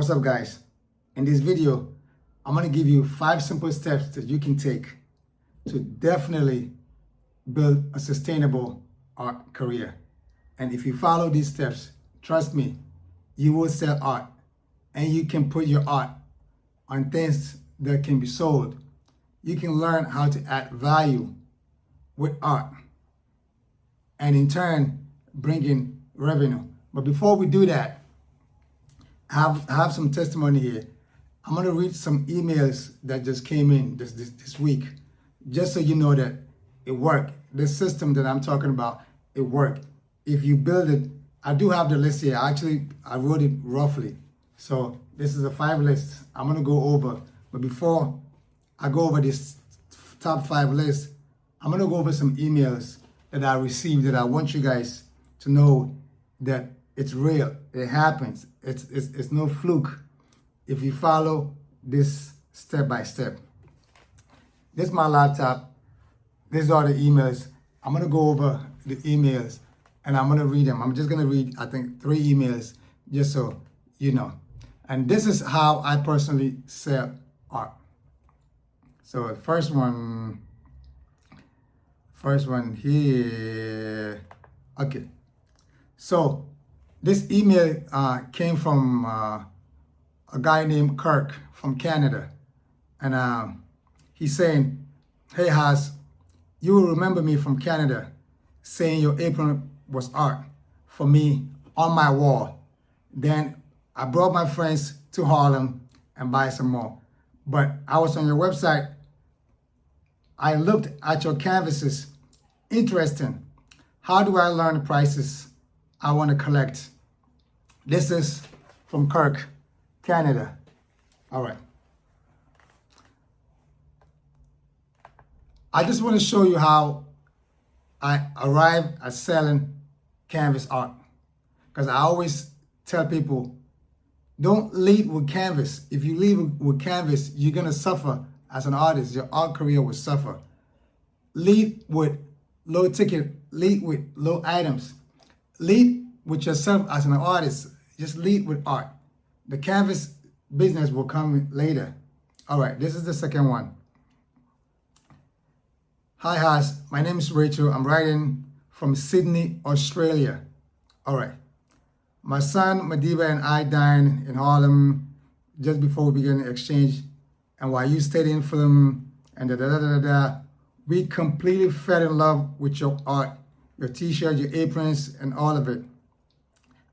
What's up, guys? In this video, I'm going to give you 5 simple steps that you can take to definitely build a sustainable art career. And if you follow these steps, trust me, you will sell art and you can put your art on things that can be sold. You can learn how to add value with art and in turn bring in revenue. But before we do that, I have some testimony here. I'm going to read some emails that just came in this week, just so you know that it worked. This system that I'm talking about, it worked. If you build it, I do have the list here. Actually, I wrote it roughly. So this is a 5 list I'm going to go over. But before I go over this top 5 list, I'm going to go over some emails that I received that I want you guys to know that it's real. It happens. It's no fluke if you follow this step by step. This is my laptop. These are the emails. I'm going to go over the emails and I'm going to read them. I'm just going to read, I think, 3 emails just so you know. And this is how I personally sell art. So the first one here. Okay. So this email came from a guy named Kirk from Canada. And he's saying, "Hey Haas, you will remember me from Canada saying your apron was art for me on my wall. Then I brought my friends to Harlem and buy some more. But I was on your website. I looked at your canvases. Interesting. How do I learn the prices I want to collect?" This is from Kirk, Canada. All right. I just want to show you how I arrived at selling canvas art. Because I always tell people, don't lead with canvas. If you lead with canvas, you're going to suffer as an artist. Your art career will suffer. Lead with low ticket. Lead with low items. Lead with yourself as an artist. Just lead with art. The canvas business will come later. All right, this is the second one. "Hi Haas, my name is Rachel. I'm writing from Sydney, Australia. All right. My son Madiba and I dined in Harlem just before we began the exchange, and while you stayed in film and we completely fell in love with your art, your t-shirt, your aprons, and all of it.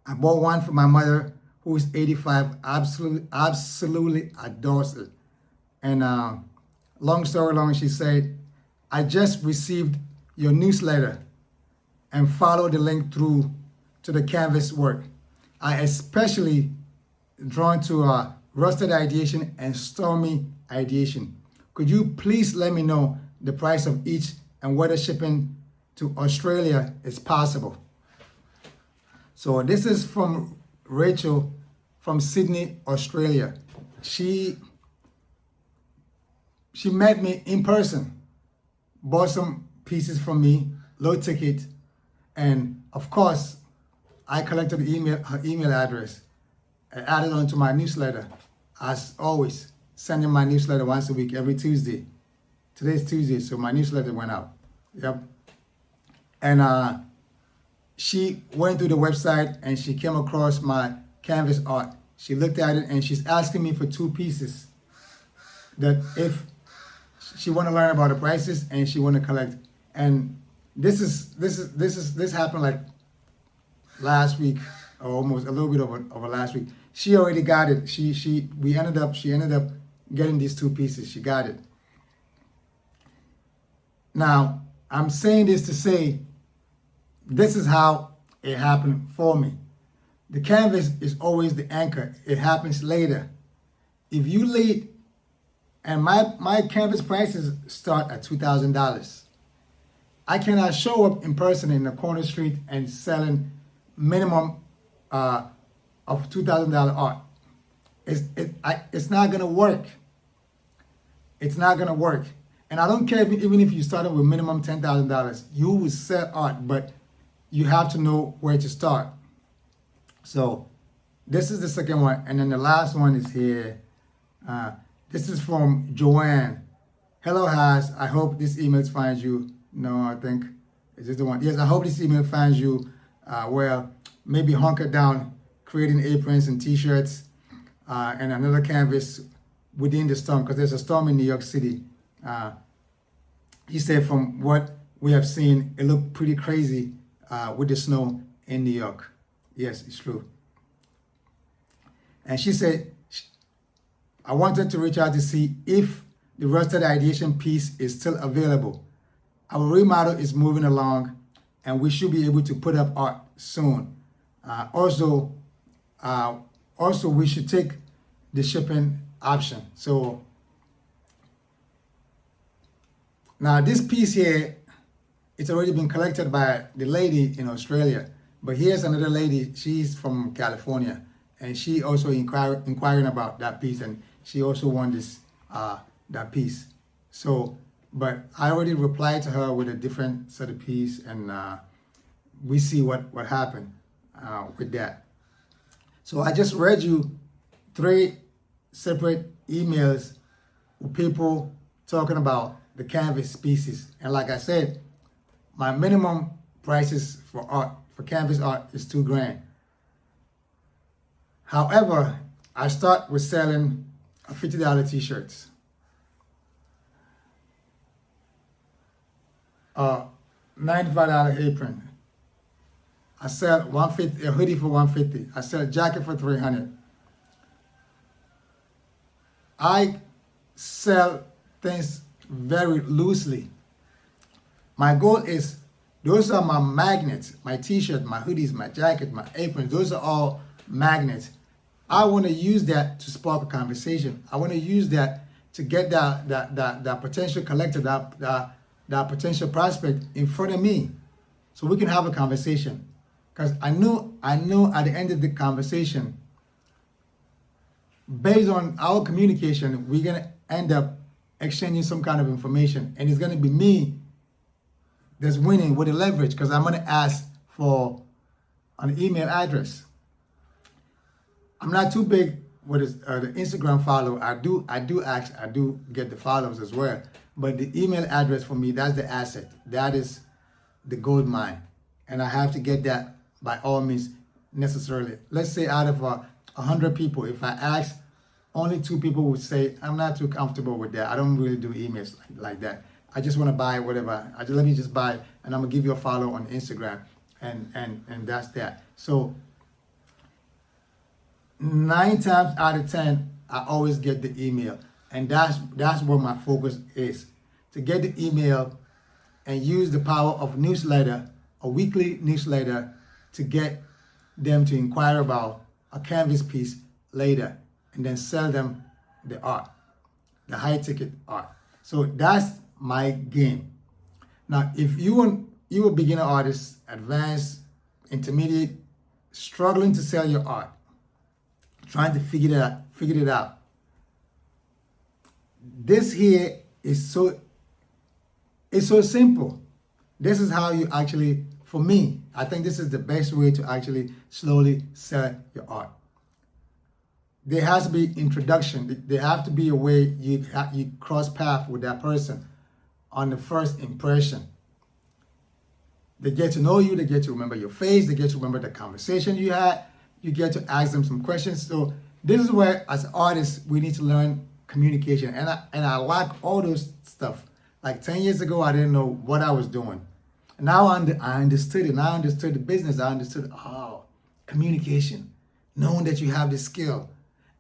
I bought one for my mother, who is 85, absolutely adores it. And long story long, she said, I just received your newsletter and followed the link through to the canvas work. I especially drawn to rusted ideation and stormy ideation. Could you please let me know the price of each and whether shipping to Australia is possible?" So this is from Rachel from Sydney, Australia. She met me in person, bought some pieces from me, low ticket, and of course, I collected her email address and added on to my newsletter. As always, sending my newsletter once a week, every Tuesday. Today's Tuesday, so my newsletter went out. Yep. And she went through the website and she came across my canvas art. She looked at it and she's asking me for 2 pieces that if she want to learn about the prices and she want to collect. And this happened like last week, or almost a little bit over last week. She already got it. She ended up getting these 2 pieces. She got it. Now, I'm saying this to say, this is how it happened for me. The canvas is always the anchor. It happens later. If you lead, and my canvas prices start at $2,000. I cannot show up in person in the corner street and selling minimum of $2,000 art. It's not gonna work. It's not gonna work. And I don't care even if you started with minimum $10,000, you will sell art, but you have to know where to start. So This is the second one, and then the last one is here. This is from Joanne. Hello, Has. I hope this email finds you. No, I think, is this the one? Yes, I hope this email finds you well. Maybe hunker down, creating aprons and t-shirts, and another canvas within the storm, because there's a storm in New York City. He said from what we have seen, it looked pretty crazy with the snow in New York. Yes, it's true. And she said, I wanted to reach out to see if the rest of the ideation piece is still available. Our remodel is moving along, and we should be able to put up art soon. Also, we should take the shipping option. So now this piece here, it's already been collected by the lady in Australia. But here's another lady, she's from California, and she also inquiring about that piece, and she also won this that piece. So, but I already replied to her with a different set of piece, and we see what happened with that. So I just read you 3 separate emails with people talking about the canvas pieces, and like I said, my minimum prices for art, for canvas art, is $2,000. However, I start with selling a $50 t-shirts, a $95 apron. I sell a hoodie for $150. I sell a jacket for $300. I sell things very loosely. My goal is, those are my magnets, my t-shirt, my hoodies, my jacket, my aprons, those are all magnets. I want to use that to spark a conversation. I want to use that to get that potential collector, that potential prospect in front of me, so we can have a conversation. Because I know at the end of the conversation, based on our communication, we're going to end up exchanging some kind of information, and it's going to be me that's winning with the leverage, because I'm going to ask for an email address. I'm not too big with the Instagram follow. I do get the follows as well, but the email address for me, that's the asset. That is the gold mine, and I have to get that by all means necessarily. Let's say out of 100 people, if I ask, only 2 people would say, I'm not too comfortable with that. I don't really do emails like that. I just want to buy whatever. Let me just buy, and I'm gonna give you a follow on Instagram, and that's that. So 9 times out of 10, I always get the email, and that's where my focus is, to get the email and use the power of newsletter, a weekly newsletter, to get them to inquire about a canvas piece later, and then sell them the art, the high ticket art. So that's my game. Now, if you a beginner artist, advanced, intermediate, struggling to sell your art, trying to figure it out, this here is so simple. This is how you actually, for me, I think this is the best way to actually slowly sell your art. There has to be introduction. There have to be a way you cross path with that person on the first impression. They get to know you, they get to remember your face, they get to remember the conversation you had, you get to ask them some questions. So this is where, as artists, we need to learn communication. And I lack all those stuff. Like 10 years ago, I didn't know what I was doing. Now I understood it. Now I understood the business. I understood, communication, knowing that you have the skill,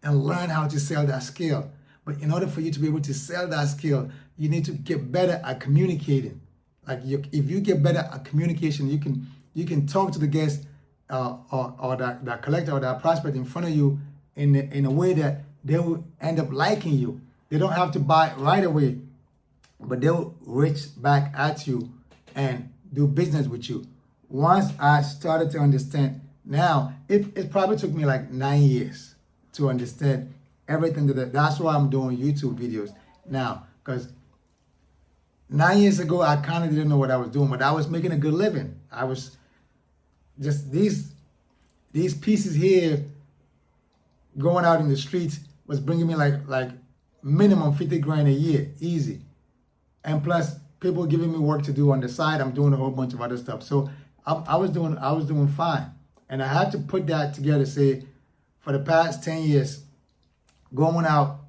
and learn how to sell that skill. But in order for you to be able to sell that skill, you need to get better at communicating. Like if you get better at communication, you can talk to the guest or that collector or that prospect in front of you in a way that they will end up liking you. They don't have to buy right away, but they'll reach back at you and do business with you. Once I started to understand, now it probably took me like 9 years to understand everything that's why I'm doing YouTube videos now, because 9 years ago I kind of didn't know what I was doing, but I was making a good living. I was just these pieces here going out in the streets was bringing me like minimum 50 grand a year, easy. And plus people giving me work to do on the side. I'm doing a whole bunch of other stuff. So I was doing fine. And I had to put that together, say, for the past 10 years, going out,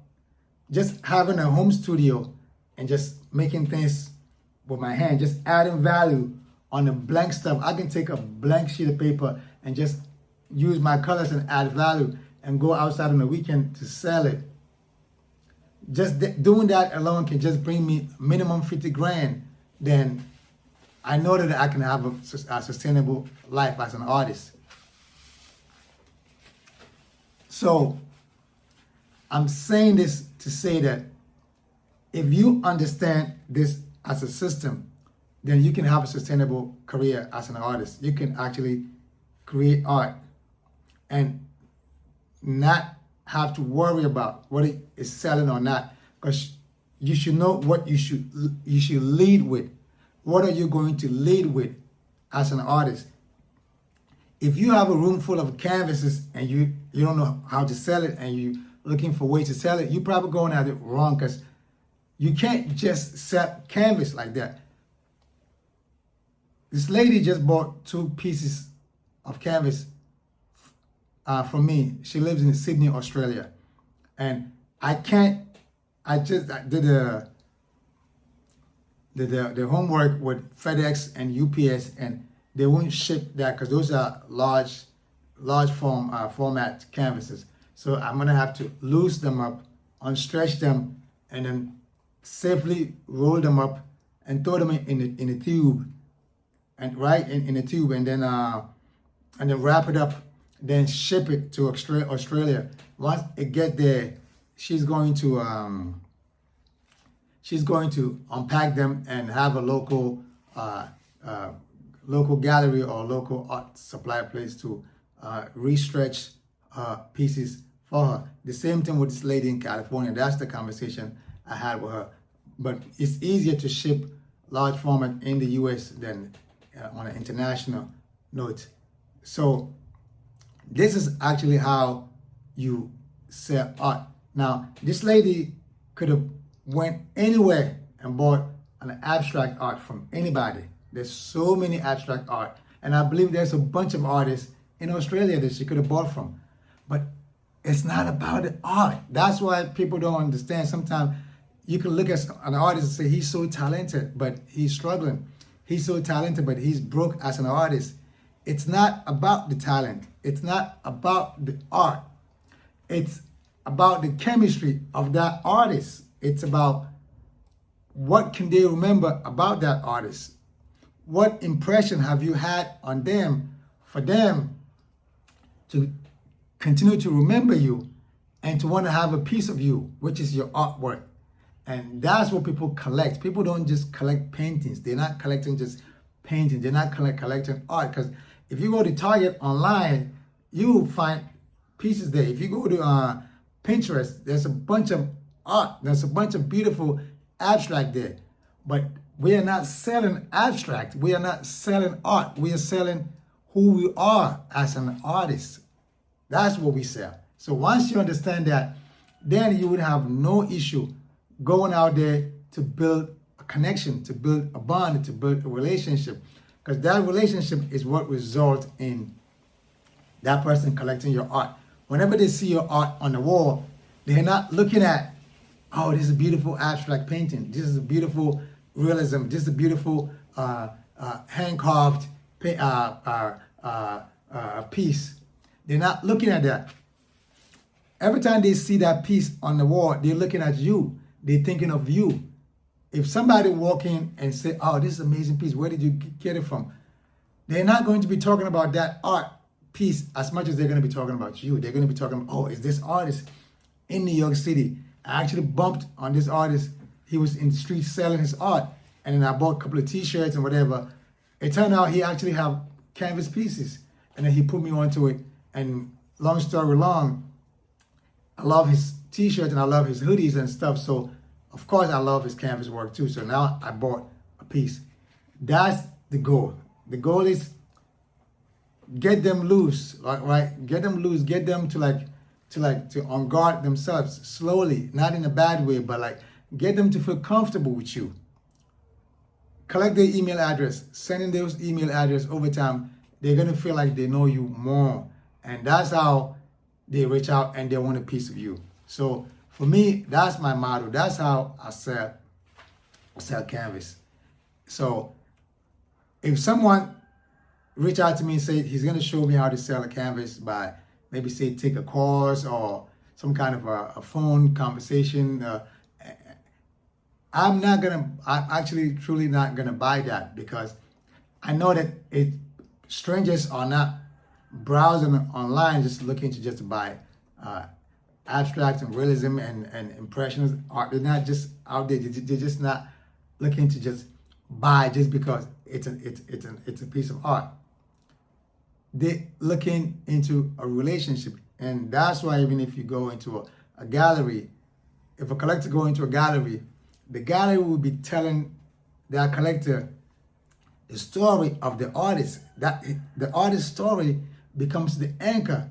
just having a home studio and just making things with my hand, just adding value on the blank stuff. I can take a blank sheet of paper and just use my colors and add value and go outside on the weekend to sell it. Just doing that alone can just bring me minimum 50 grand. Then I know that I can have a sustainable life as an artist. So I'm saying this to say that if you understand this as a system, then you can have a sustainable career as an artist. You can actually create art and not have to worry about what it is selling or not, because you should know what you should lead with. What are you going to lead with as an artist? If you have a room full of canvases and you don't know how to sell it and you're looking for ways to sell it, you're probably going at it wrong, because you can't just sell canvas like that. This lady just bought 2 pieces of canvas from me. She lives in Sydney, Australia. And I did the homework with FedEx and UPS, and they won't ship that because those are large format canvases. So I'm gonna have to loose them up, unstretch them, and then safely roll them up and throw them in a tube, and in a tube, and then wrap it up, then ship it to Australia. Once it gets there, she's going to unpack them and have a local gallery or local art supply place to restretch pieces for her. The same thing with this lady in California. That's the conversation I had with her. But it's easier to ship large format in the US than on an international note. So this is actually how you sell art. Now, this lady could have went anywhere and bought an abstract art from anybody. There's so many abstract art. And I believe there's a bunch of artists in Australia that she could have bought from. But it's not about the art. That's why people don't understand. Sometimes you can look at an artist and say, he's so talented, but he's struggling. He's so talented, but he's broke as an artist. It's not about the talent. It's not about the art. It's about the chemistry of that artist. It's about what can they remember about that artist. What impression have you had on them for them to continue to remember you and to want to have a piece of you, which is your artwork. And that's what people collect. People don't just collect paintings. They're not collecting just paintings. They're not collecting art. Because if you go to Target online, you find pieces there. If you go to Pinterest, there's a bunch of art. There's a bunch of beautiful abstract there. But we are not selling abstract. We are not selling art. We are selling who we are as an artist. That's what we sell. So once you understand that, then you would have no issue going out there to build a connection, to build a bond, to build a relationship. Because that relationship is what results in that person collecting your art. Whenever they see your art on the wall, they're not looking at, oh, this is a beautiful abstract painting. This is a beautiful realism. This is a beautiful hand-carved piece. They're not looking at that. Every time they see that piece on the wall, they're looking at you. They're thinking of you. If somebody walk in and say, oh, this is an amazing piece, where did you get it from? They're not going to be talking about that art piece as much as they're going to be talking about you. They're going to be talking about, oh, is this artist in New York City? I actually bumped on this artist. He was in the street selling his art. And then I bought a couple of t-shirts and whatever. It turned out he actually have canvas pieces. And then he put me onto it. And long story long, I love his t-shirts and I love his hoodies and stuff. So of course I love his canvas work too. So now I bought a piece. That's the goal. The goal is get them loose, right? Get them loose, get them to like to on guard themselves slowly, not in a bad way, but like get them to feel comfortable with you. Collect their email address, sending those email address over time, they're gonna feel like they know you more. And that's how they reach out and they want a piece of you. So for me, that's my motto. That's how I sell canvas. So if someone reach out to me and say he's gonna show me how to sell a canvas by maybe say take a course or some kind of a phone conversation, I'm actually truly not gonna buy that, because I know that strangers are not browsing online just looking to just buy abstract and realism and impressionist art. They're not just out there. They're just not looking to just buy just because it's a piece of art. They're looking into a relationship, and that's why even if you go into a gallery, if a collector go into a gallery, the gallery will be telling that collector the story of the artist. That the artist's story becomes the anchor.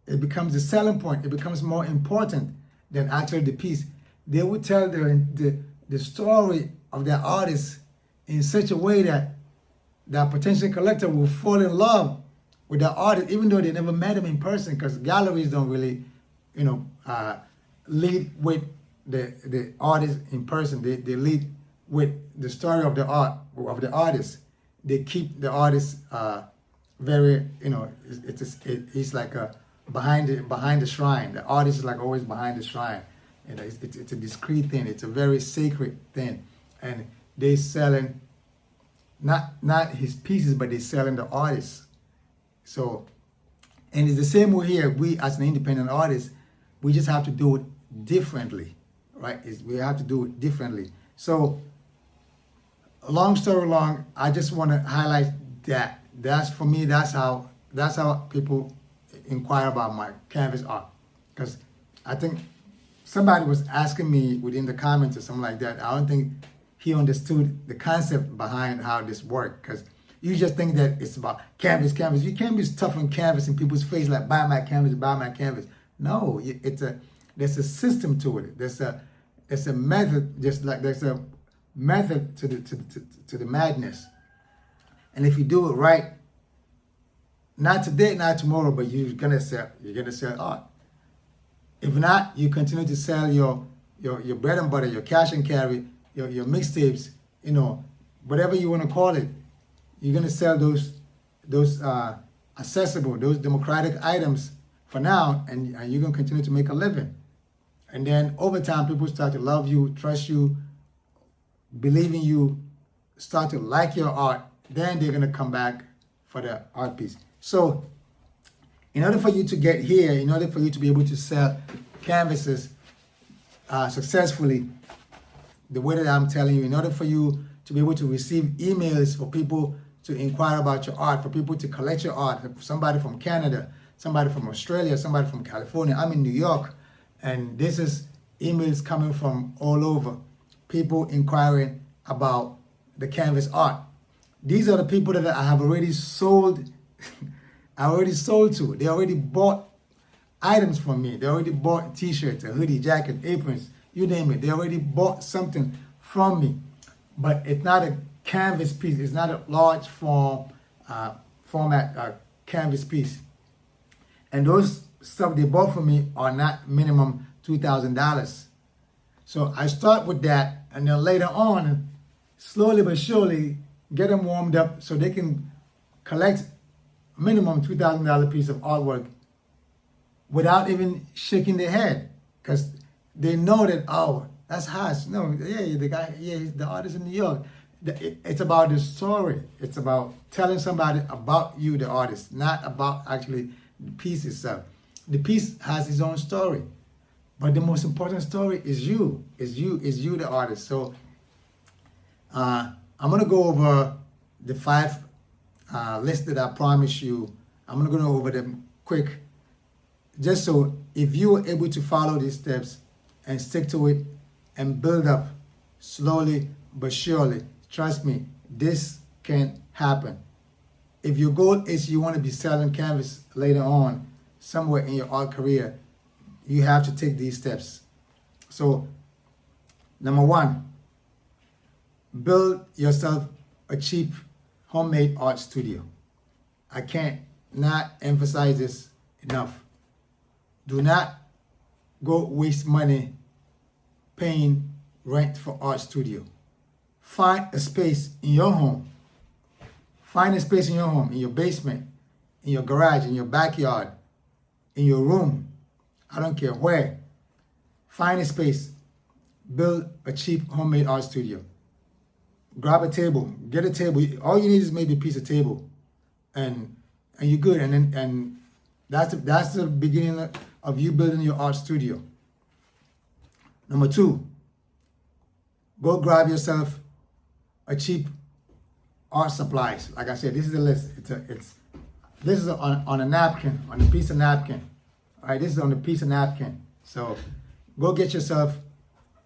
It becomes the selling point. It becomes more important than actually the piece. They will tell the story of their artist in such a way that that potential collector will fall in love with the artist, even though they never met him in person, because galleries don't really, lead with the artist in person. They lead with the story of the artist. They keep the artist very, he's like behind the shrine. The artist is like always behind the shrine. It's a discreet thing. It's a very sacred thing, and they selling not his pieces, but they selling the artist. So, and it's the same way here. We as an independent artist, we just have to do it differently, right? We have to do it differently. So, long story long, I just want to highlight that. That's for me. That's how people inquire about my canvas art, because I think somebody was asking me within the comments or something like that. I don't think he understood the concept behind how this works, because you just think that it's about canvas. You can't be stuffing canvas in people's face like buy my canvas. No, there's a system to it. There's a method, just like there's a method to the madness. And if you do it right, not today, not tomorrow, but you're gonna sell art. If not, you continue to sell your bread and butter, your cash and carry, your mixtapes, whatever you want to call it. You're gonna sell those accessible, those democratic items for now, and you're gonna continue to make a living. And then over time, people start to love you, trust you, believe in you, start to like your art. Then they're gonna come back for the art piece. So, in order for you to get here, in order for you to be able to sell canvases successfully, the way that I'm telling you, in order for you to be able to receive emails for people to inquire about your art, for people to collect your art, somebody from Canada, somebody from Australia, somebody from California. I'm in New York, and this is emails coming from all over, people inquiring about the canvas art. These are the people that I have already sold. I already sold to. They already bought items from me. They already bought t-shirts, a hoodie, jacket, aprons, you name it. They already bought something from me. But it's not a canvas piece. It's not a large format canvas piece. And those stuff they bought from me are not minimum $2,000. So I start with that, and then later on, slowly but surely, get them warmed up so they can collect minimum $2,000 piece of artwork without even shaking their head, because they know that, oh, that's Haas. No, yeah, the guy, yeah, he's the artist in New York. It's about the story. It's about telling somebody about you, the artist, not about actually the piece itself. The piece has its own story, but the most important story is you. Is you, the artist. So I'm gonna go over the 5 lists that I promised you. I'm gonna go over them quick, just so if you are able to follow these steps and stick to it and build up slowly but surely, trust me, this can happen. If your goal is you want to be selling canvas later on somewhere in your art career, you have to take these steps. So, number one, build yourself a cheap homemade art studio. I can't not emphasize this enough. Do not go waste money paying rent for art studio. Find a space in your home. Find a space in your home, in your basement, in your garage, in your backyard, in your room. I don't care where. Find a space. Build a cheap homemade art studio. Grab a table. Get a table. All you need is maybe a piece of table, and you're good. And that's the beginning of you building your art studio. Number two, go grab yourself a cheap art supplies. Like I said, this is the list. This is on a napkin, on a piece of napkin. All right, this is on a piece of napkin. So go get yourself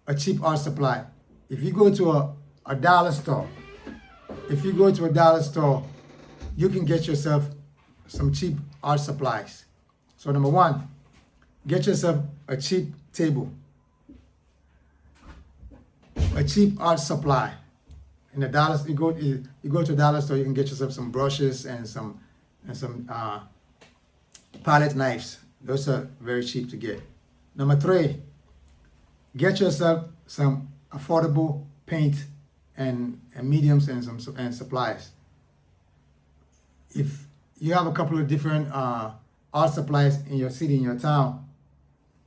a cheap art supply. If you go to a dollar store, you can get yourself some cheap art supplies. So number one, get yourself a cheap table, a cheap art supply. In the dollar, you go to a dollar store, you can get yourself some brushes and some palette knives. Those are very cheap to get. Number three, get yourself some affordable paint and mediums and supplies. If you have a couple of different art supplies in your city, in your town,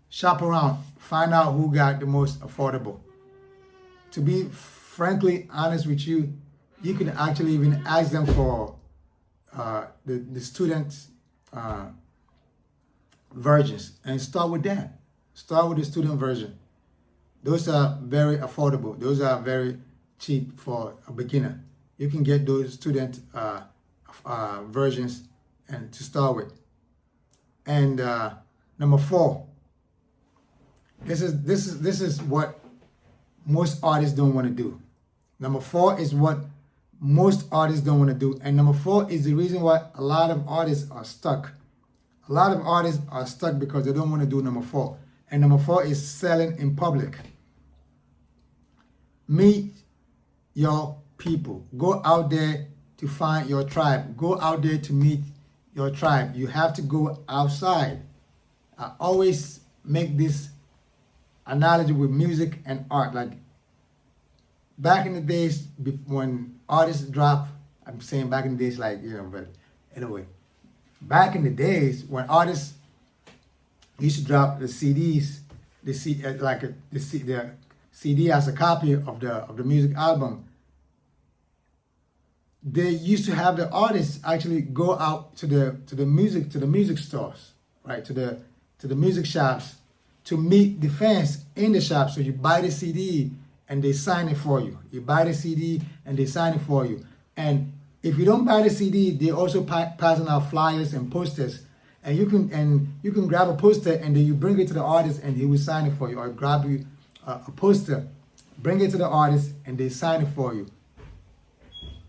shop around, find out who got the most affordable. To be frankly honest with you, you can actually even ask them for the students' versions and start with that. Start with the student version. Those are very affordable. Those are very cheap for a beginner. You can get those student versions and to start with. And number four, this is what most artists don't want to do. Number four is what most artists don't want to do. And number four is the reason why a lot of artists are stuck. A lot of artists are stuck because they don't want to do number four. And number four is selling in public. Meet your people. Go out there to find your tribe. Go out there to meet your tribe. You have to go outside. I always make this analogy with music and art. Like back in the days when artists drop, I'm saying back in the days, like, but anyway, back in the days when artists used to drop the CDs, the CD as a copy of the music album, they used to have the artists actually go out to the music stores, right, to the music shops, to meet the fans in the shop. So you buy the CD and they sign it for you. You buy the CD and they sign it for you. And if you don't buy the CD, they also passing out flyers and posters. And you can grab a poster and then you bring it to the artist and he will sign it for you. Or grab you a poster, bring it to the artist and they sign it for you.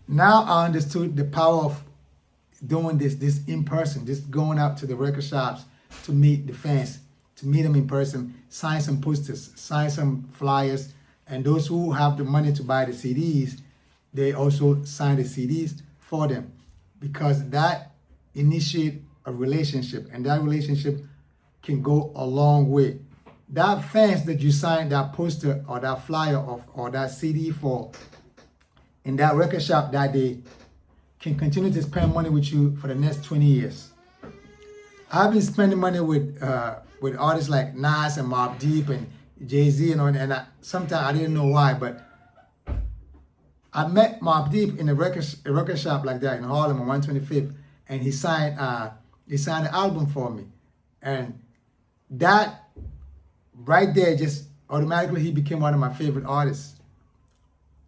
Now I understood the power of doing this in person, just going out to the record shops to meet the fans, to meet them in person, sign some posters, sign some flyers, and those who have the money to buy the CDs, they also sign the CDs for them, because that initiates a relationship, and that relationship can go a long way. That fans that you sign that poster or that flyer or that CD for in that record shop that day can continue to spend money with you for the next 20 years. I've been spending money with artists like Nas and Mobb Deep and Jay-Z and sometimes I didn't know why, but I met Mobb Deep in a record shop like that in Harlem on 125th, and he signed the album for me, and that right there just automatically he became one of my favorite artists.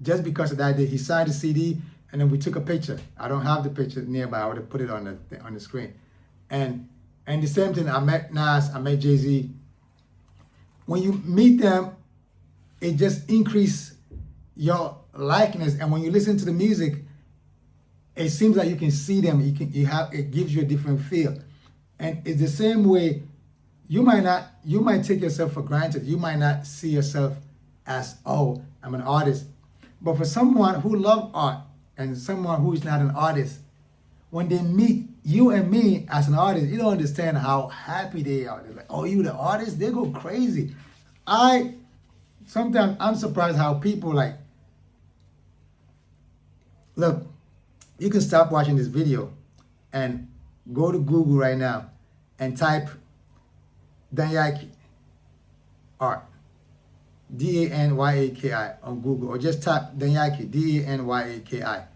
Just because of that day, he signed the CD, and then we took a picture. I don't have the picture nearby. I would have put it on the screen. And the same thing, I met Nas, I met Jay-Z. When you meet them, it just increases your likeness. And when you listen to the music, it seems like you can see them. It gives you a different feel. And it's the same way you might take yourself for granted. You might not see yourself as, oh, I'm an artist. But for someone who loves art and someone who is not an artist, when they meet you and me as an artist, you don't understand how happy they are. They're like, oh, you the artist? They go crazy. Sometimes I'm surprised how people like, look, you can stop watching this video and go to Google right now and type Danyaki Art, Danyaki on Google, or just type Danyaki, Danyaki,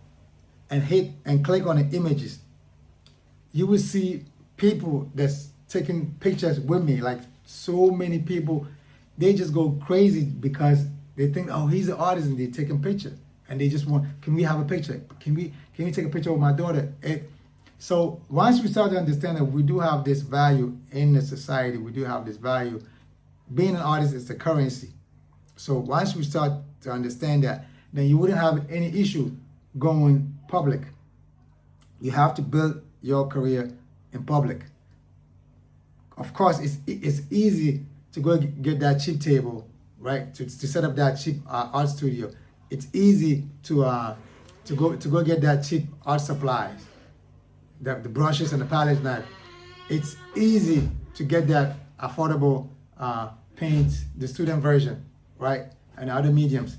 and hit and click on the images. You will see people that's taking pictures with me, like so many people. They just go crazy because they think, oh, he's an artist, and they're taking pictures, and they just want, can we have a picture? Can we take a picture with my daughter? So once we start to understand that we do have this value in the society, we do have this value. Being an artist is the currency. So once we start to understand that, then you wouldn't have any issue going public. You have to build your career in public. Of course, it's easy to go get that cheap table, right? To set up that cheap art studio. It's easy to go get that cheap art supplies, the brushes and the palette knife. It's easy to get that affordable paint, the student version, right? And other mediums.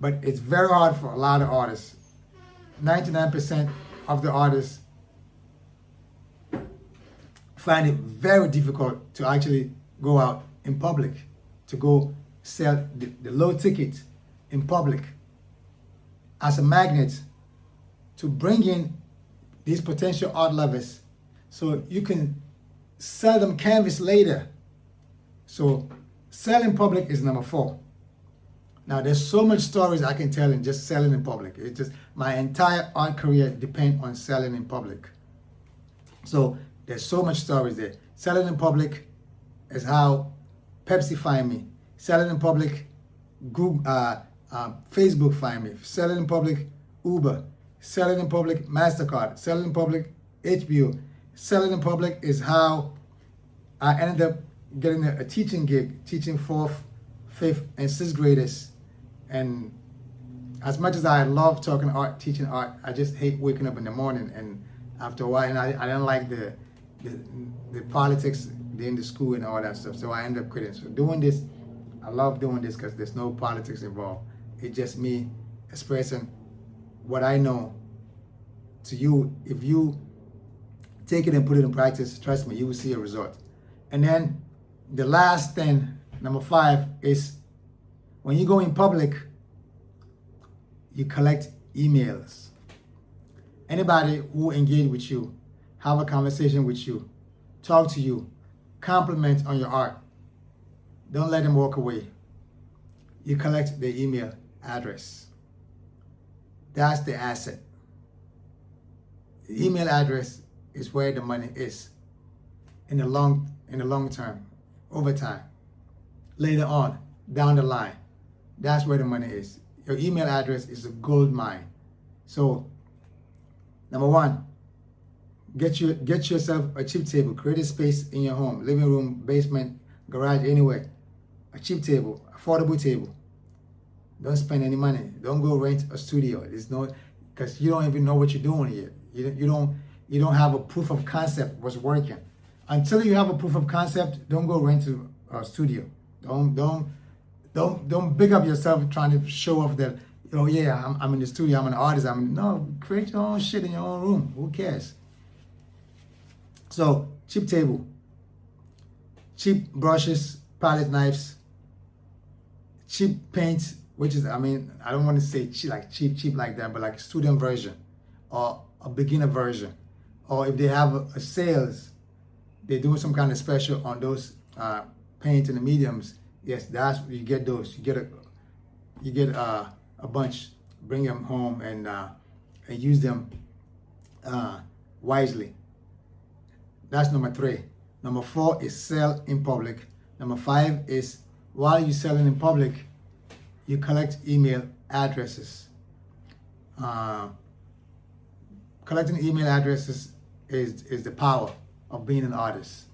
But it's very hard for a lot of artists. 99% of the artists find it very difficult to actually go out in public, to go sell the low ticket in public as a magnet to bring in these potential art lovers so you can sell them canvas later. So sell in public is number 4. Now there's so much stories I can tell in just selling in public. It's just my entire art career depends on selling in public. So there's so much stories there. Selling in public is how Pepsi find me. Selling in public, Google, Facebook find me. Selling in public, Uber. Selling in public, MasterCard. Selling in public, HBO. Selling in public is how I ended up getting a teaching gig, teaching 4th, 5th, and 6th graders. And as much as I love talking art, teaching art, I just hate waking up in the morning. And after a while, and I didn't like the politics in the school and all that stuff. So I ended up quitting. So doing this, I love doing this because there's no politics involved. It's just me expressing what I know to you. If you take it and put it in practice, trust me, you will see a result. And then the last thing, number 5, is when you go in public, you collect emails. Anybody who engage with you, have a conversation with you, talk to you, compliment on your art, don't let them walk away. You collect their email address. That's the asset. The email address is where the money is in the long term, over time, later on, down the line. That's where the money is. Your email address is a gold mine. So, number 1, get yourself a cheap table. Create a space in your home, living room, basement, garage, anywhere. A cheap table, affordable table. Don't spend any money. Don't go rent a studio. There's no, because you don't even know what you're doing here. You don't have a proof of concept what's working. Until you have a proof of concept, don't go rent a studio. Don't big up yourself trying to show off that, oh yeah, I'm in the studio, I'm an artist. No, create your own shit in your own room. Who cares? So, cheap table, cheap brushes, palette knives, cheap paint, which is, I don't want to say cheap like that, but like student version or a beginner version. Or if they have a sales, they're doing some kind of special on those paint and the mediums. Yes, that's you get those. You get a bunch. Bring them home and use them wisely. That's number 3. Number 4 is sell in public. Number 5 is while you're selling in public, you collect email addresses. Collecting email addresses is the power of being an artist.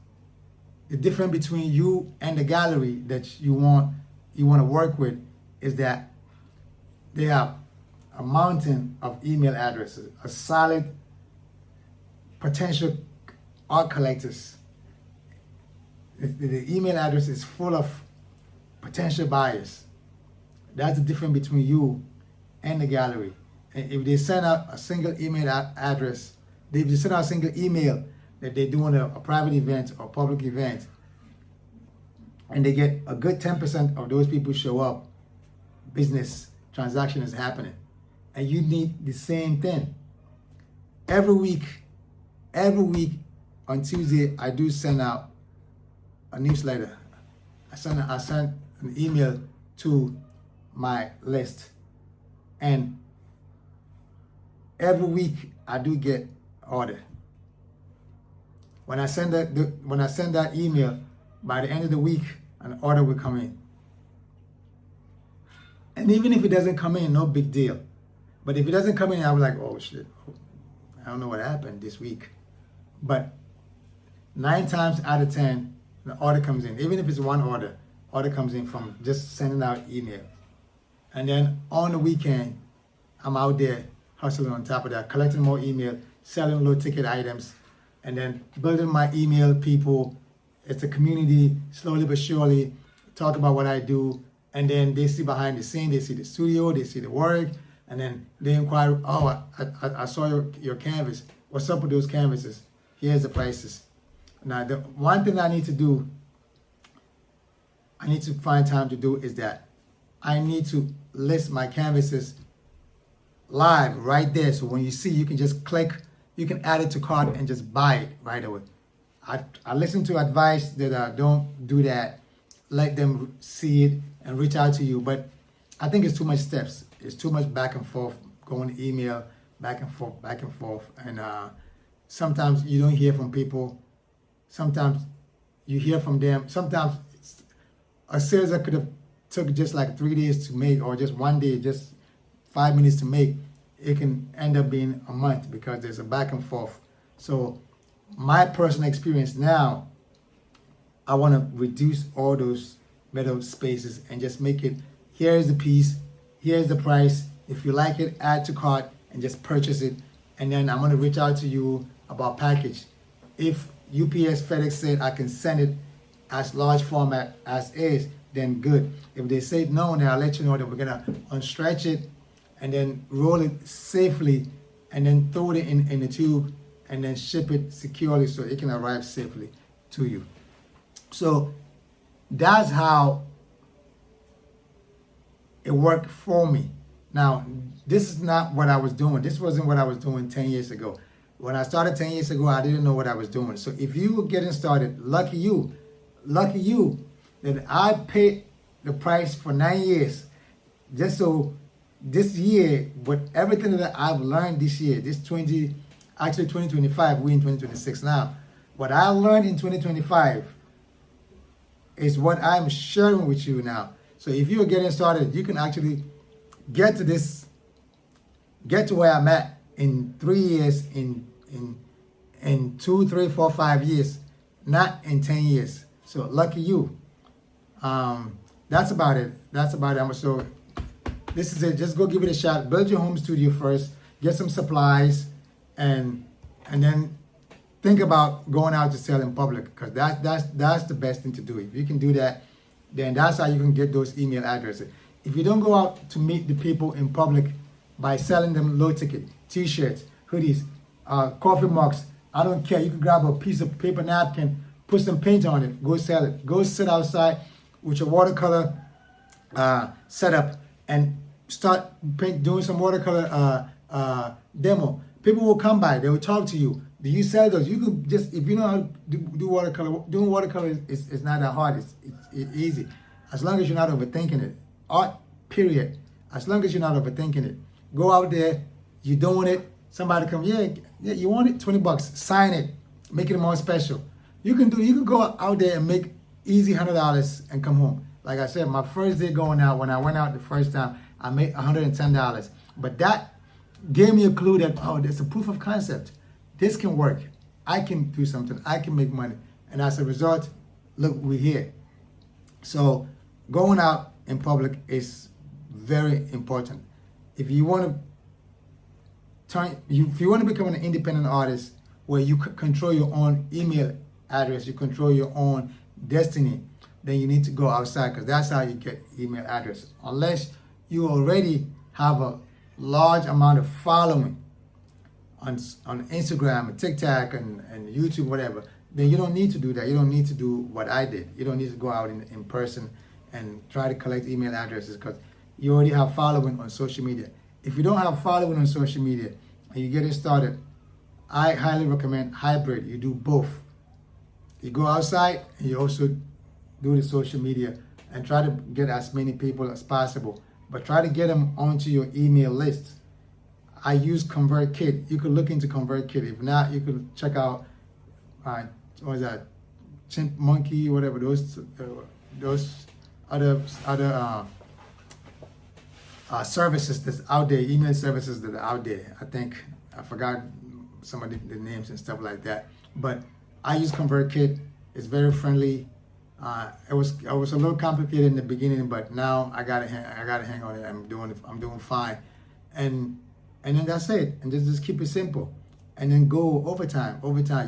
the difference between you and the gallery that you want to work with is that they have a mountain of email addresses, a solid potential art collectors. The email address is full of potential buyers. That's the difference between you and the gallery. And if they send out a single email address, if they send out a single email that they're doing a private event or public event, and they get a good 10% of those people show up, business transaction is happening. And you need the same thing. Every week on Tuesday, I do send out a newsletter. I send an email to my list, and every week I do get order. When I send that email, by the end of the week, an order will come in. And even if it doesn't come in, no big deal. But if it doesn't come in, I'll be like, oh shit, I don't know what happened this week. But 9 times out of 10, the order comes in. Even if it's one order comes in from just sending out email. And then on the weekend, I'm out there hustling on top of that, collecting more email, selling low ticket items, and then building my email people. It's a community, slowly but surely, talk about what I do. And then they see behind the scene, they see the studio, they see the work, and then they inquire, oh, I saw your canvas. What's up with those canvases? Here's the prices. Now, the one thing I need to do, I need to find time to do is that I need to list my canvases live right there. So when you see, you can just click, you can add it to cart and just buy it right away. I listen to advice that don't do that. Let them see it and reach out to you. But I think it's too much steps. It's too much back and forth, going to email, back and forth. And sometimes you don't hear from people. Sometimes you hear from them. Sometimes a sales that could have took just like 3 days to make, or just 1 day, just 5 minutes to make, it can end up being a month because there's a back and forth. So my personal experience now, I want to reduce all those middle spaces and just make it, here's the piece, here's the price. If you like it, add to cart and just purchase it. And then I'm going to reach out to you about package. If UPS, FedEx said I can send it as large format as is, then good. If they say no, then I'll let you know that we're going to unstretch it and then roll it safely and then throw it in the tube and then ship it securely so it can arrive safely to you. So that's how it worked for me. Now, this is not what I was doing. This wasn't what I was doing 10 years ago. When I started 10 years ago, I didn't know what I was doing. So if you were getting started, lucky you that I paid the price for 9 years just so this year, with everything that I've learned this year, 2025, we're in 2026 now. What I learned in 2025 is what I'm sharing with you now. So if you're getting started, you can actually get to where I'm at in 3 years, in 2, 3, 4, 5 years, not in 10 years. So lucky you. That's about it. So this is it. Just go give it a shot. Build your home studio first. Get some supplies, and then think about going out to sell in public, because that's the best thing to do. If you can do that, then that's how you can get those email addresses. If you don't go out to meet the people in public by selling them low ticket, t-shirts, hoodies, coffee mugs, I don't care. You can grab a piece of paper napkin, put some paint on it, go sell it. Go sit outside with your watercolor setup and start doing some watercolor demo. People will come by. They will talk to you. Do you sell those? You could just, if you know how to do watercolor, doing watercolor is not that hard. It's easy. As long as you're not overthinking it. Art, period. As long as you're not overthinking it. Go out there, you're doing it. Somebody come, yeah, you want it? $20. Sign it. Make it more special. You can go out there and make easy $100 and come home. Like I said, my first day going out, when I went out the first time, I made $110. But that gave me a clue that, oh, there's a proof of concept. This can work. I can do something. I can make money. And as a result, look, we're here. So going out in public is very important. If you want to if you want to become an independent artist where you control your own email address, you control your own destiny, then you need to go outside, because that's how you get email address. Unless you already have a large amount of following on Instagram and TikTok and YouTube, whatever, then you don't need to do that. You don't need to do what I did. You don't need to go out in person and try to collect email addresses, because you already have following on social media. If you don't have following on social media and you get it started, I highly recommend hybrid. You do both. You go outside and you also do the social media, and try to get as many people as possible, but try to get them onto your email list. I use ConvertKit. You could look into ConvertKit. If not, you could check out what is that, Chimp Monkey, whatever, those other services that's out there, email services that are out there. I think I forgot some of the names and stuff like that, but I use ConvertKit. It's very friendly. It was a little complicated in the beginning, but now I got a hang on it. I'm doing fine, and then that's it. And just keep it simple, and then go overtime.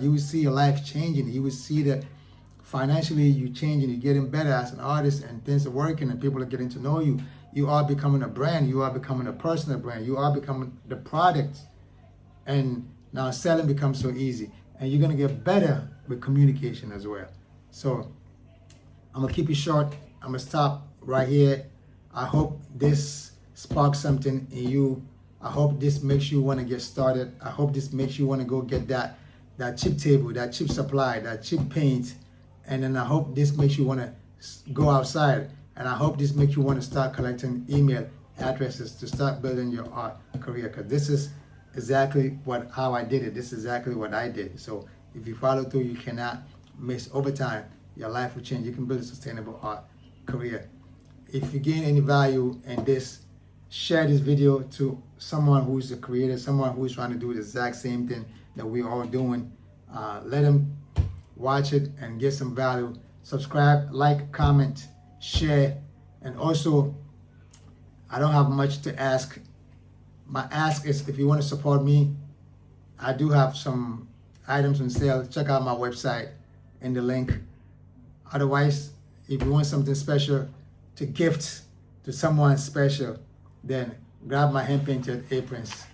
You will see your life changing. You will see that financially you changing. You're getting better as an artist, and things are working, and people are getting to know you. You are becoming a brand. You are becoming a personal brand. You are becoming the product, and now selling becomes so easy, and you're gonna get better with communication as well. So I'm gonna keep it short. I'm gonna stop right here. I hope this sparks something in you. I hope this makes you want to get started. I hope this makes you want to go get that cheap table, that cheap supply, that cheap paint, and then I hope this makes you want to go outside. And I hope this makes you want to start collecting email addresses to start building your art career, because this is exactly how I did it. This is exactly what I did. So if you follow through, you cannot miss. Over time, your life will change. You can build a sustainable art career. If you gain any value in this, share this video to someone who's a creator, someone who's trying to do the exact same thing that we're all doing. Let them watch it and get some value. Subscribe, like, comment, share, and also, I don't have much to ask. My ask is, if you want to support me, I do have some items on sale. Check out my website in the link. Otherwise, if you want something special to gift to someone special, then grab my hand painted aprons,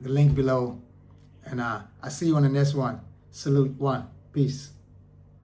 the link below, and I see you on the next one. Salute one. Peace.